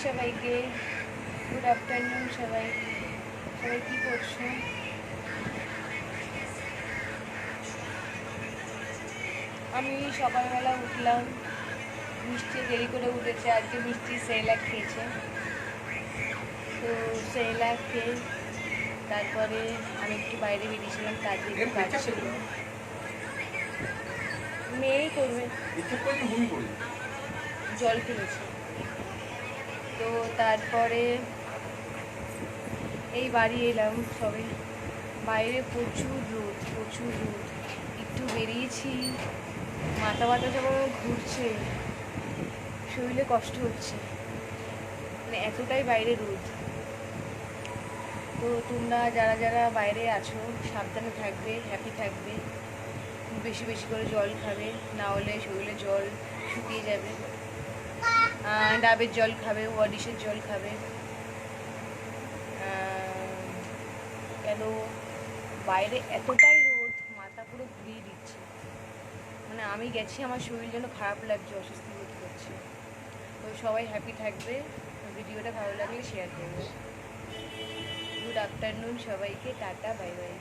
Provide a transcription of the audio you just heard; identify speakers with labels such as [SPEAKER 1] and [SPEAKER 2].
[SPEAKER 1] সবাইকে, good afternoon সবাই। সবাই কী করছো? আমি সকালবেলা উঠলাম, মিষ্টি দেরি করে উঠেছে, আজকে মিষ্টি সেরেলাক খেয়েছে। তো সেরেলাক খেয়ে তারপরে আমি একটু বাইরে বেরিয়েছিলাম, কাজে একটু কাজ ছিল। মেয়েই করবে, জল ফেলেছে। তো তারপরে এই বাড়ি এলাম সবে। বাইরে প্রচুর রোদ, প্রচুর রোদ। একটু বেরিয়েছি, মাথা ব্যথা যেমন ঘুরছে, শরীরে কষ্ট হচ্ছে, মানে এতটাই বাইরে রোদ। তো তোমরা যারা যারা বাইরে আছো সাবধানে থাকবে, হ্যাপি থাকবে, বেশি বেশি করে জল খাবে, না হলে শরীরে জল শুকিয়ে যাবে। ডাবের জল খাবে, ওয়ারিশের জল খাবে। কেন বাইরে এতটাই রোদ, মাথা পুরো ঘুরিয়ে দিচ্ছে। মানে আমি গেছি, আমার শরীর যেন খারাপ লাগছে, অসুস্থ বোধ করছে। তো সবাই হ্যাপি থাকবে, ভিডিওটা ভালো লাগলে শেয়ার করবে। গুড আফটারনুন সবাইকে, টাটা, বাই বাই।